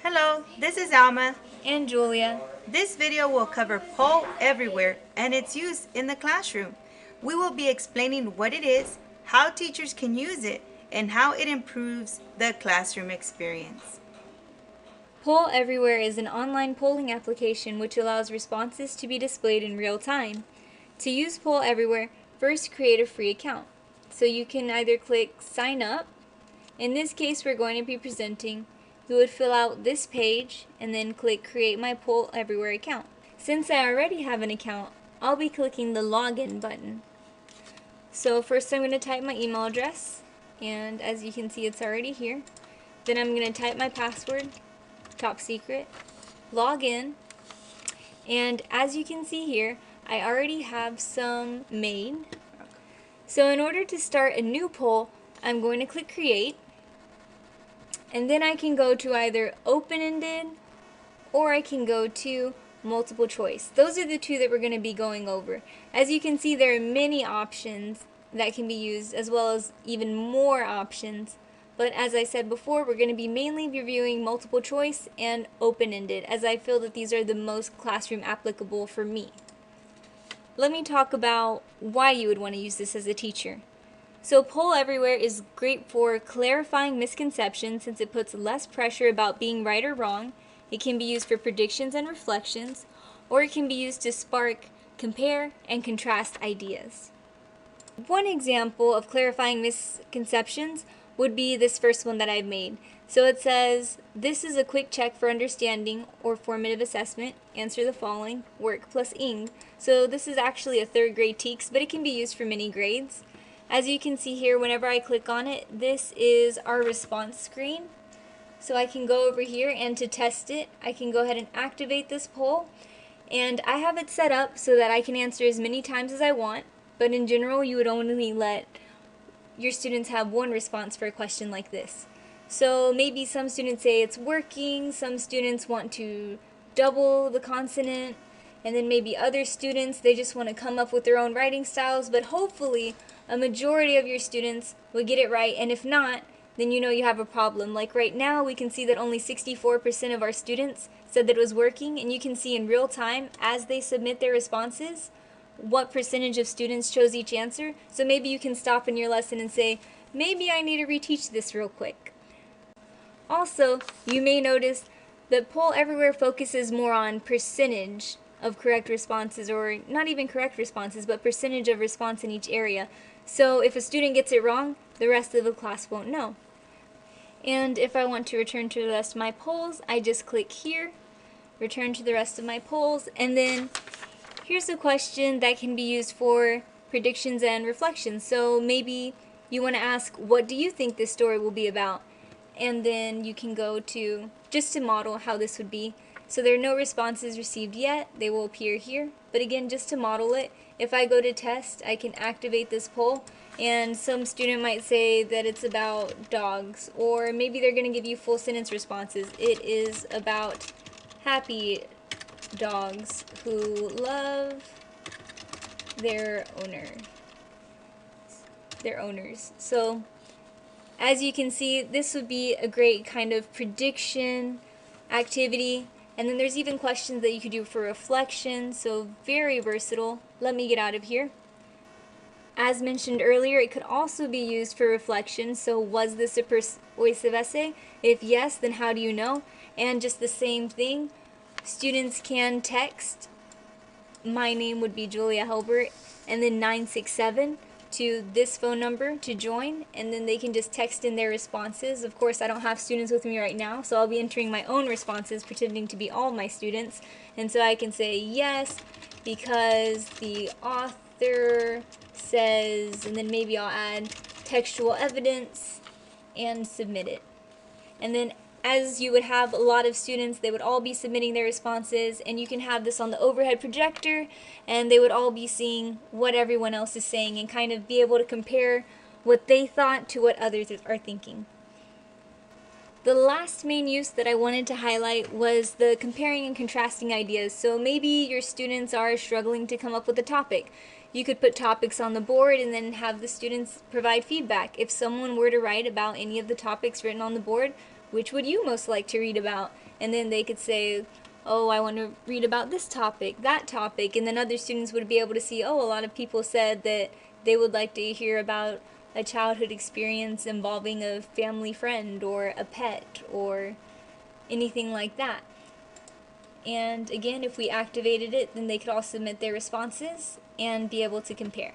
Hello, this is Alma. And Julia. This video will cover Poll Everywhere and its use in the classroom. We will be explaining what it is, how teachers can use it, and how it improves the classroom experience. Poll Everywhere is an online polling application which allows responses to be displayed in real time. To use Poll Everywhere, first create a free account. So you can either click Sign Up. In this case, we're going to be presenting. You would fill out this page and then click Create My Poll Everywhere account. Since I already have an account, I'll be clicking the Login button. So first I'm going to type my email address, and as you can see it's already here. Then I'm going to type my password, top secret, log in, and as you can see here, I already have some made. So in order to start a new poll, I'm going to click create, and then I can go to either open-ended or I can go to multiple choice. Those are the two that we're going to be going over. As you can see, there are many options that can be used, as well as even more options. But as I said before, we're going to be mainly reviewing multiple choice and open-ended, as I feel that these are the most classroom applicable for me. Let me talk about why you would want to use this as a teacher. So Poll Everywhere is great for clarifying misconceptions since it puts less pressure about being right or wrong. It can be used for predictions and reflections, or it can be used to spark, compare, and contrast ideas. One example of clarifying misconceptions would be this first one that I've made. So it says, this is a quick check for understanding or formative assessment. Answer the following, work plus ing. So this is actually a third grade TEKS, but it can be used for many grades. As you can see here, whenever I click on it, this is our response screen. So I can go over here, and to test it, I can go ahead and activate this poll. And I have it set up so that I can answer as many times as I want, but in general, you would only let your students have one response for a question like this. So maybe some students say it's working, some students want to double the consonant, and then maybe other students, they just want to come up with their own writing styles, but hopefully a majority of your students will get it right, and if not, then you know you have a problem. Like right now, we can see that only 64% of our students said that it was working, and you can see in real time, as they submit their responses, what percentage of students chose each answer. So maybe you can stop in your lesson and say, maybe I need to reteach this real quick. Also, you may notice that Poll Everywhere focuses more on percentage of correct responses, or not even correct responses, but percentage of response in each area. So if a student gets it wrong, the rest of the class won't know. And if I want to return to the rest of my polls, I just click here, return to the rest of my polls, and then here's a question that can be used for predictions and reflections. So maybe you want to ask, what do you think this story will be about? And then you can go to, just to model how this would be. So there are no responses received yet. They will appear here. But again, just to model it, if I go to test, I can activate this poll. And some student might say that it's about dogs. Or maybe they're going to give you full sentence responses. It is about happy dogs who love their owners. So as you can see, this would be a great kind of prediction activity. And then there's even questions that you could do for reflection, so very versatile. Let me get out of here. As mentioned earlier, it could also be used for reflection. So was this a persuasive essay? If yes, then how do you know? And just the same thing, students can text, my name would be Julia Helbert, and then 967 to this phone number to join, and then they can just text in their responses. Of course, I don't have students with me right now, so I'll be entering my own responses, pretending to be all my students. And so I can say yes, because the author says, and then maybe I'll add textual evidence and submit it. And then as you would have a lot of students, they would all be submitting their responses, and you can have this on the overhead projector, and they would all be seeing what everyone else is saying and kind of be able to compare what they thought to what others are thinking. The last main use that I wanted to highlight was the comparing and contrasting ideas. So maybe your students are struggling to come up with a topic. You could put topics on the board and then have the students provide feedback. If someone were to write about any of the topics written on the board, which would you most like to read about? And then they could say, oh, I want to read about this topic, that topic, and then other students would be able to see, oh, a lot of people said that they would like to hear about a childhood experience involving a family friend or a pet or anything like that. And again, if we activated it, then they could all submit their responses and be able to compare.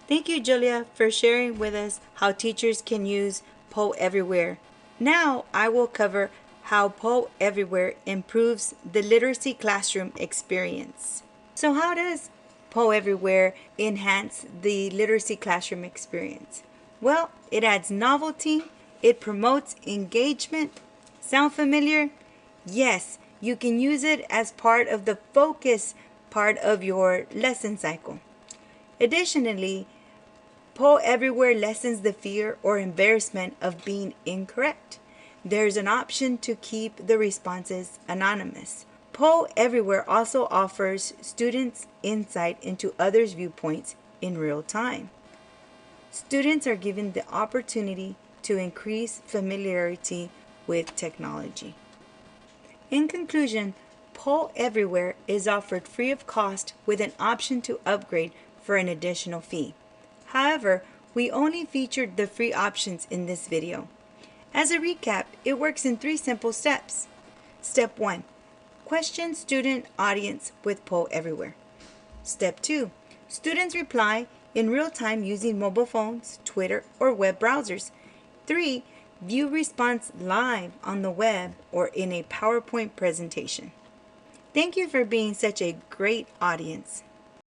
Thank you, Julia, for sharing with us how teachers can use Poll Everywhere. Now I will cover how Poll Everywhere improves the literacy classroom experience. So how does Poll Everywhere enhance the literacy classroom experience? Well, it adds novelty, it promotes engagement. Sound familiar? Yes, you can use it as part of the focus part of your lesson cycle. Additionally, Poll Everywhere lessens the fear or embarrassment of being incorrect. There's an option to keep the responses anonymous. Poll Everywhere also offers students insight into others' viewpoints in real time. Students are given the opportunity to increase familiarity with technology. In conclusion, Poll Everywhere is offered free of cost with an option to upgrade for an additional fee. However, we only featured the free options in this video. As a recap, it works in 3 simple steps. Step 1. Question student audience with Poll Everywhere. Step 2. Students reply in real time using mobile phones, Twitter, or web browsers. 3. View response live on the web or in a PowerPoint presentation. Thank you for being such a great audience.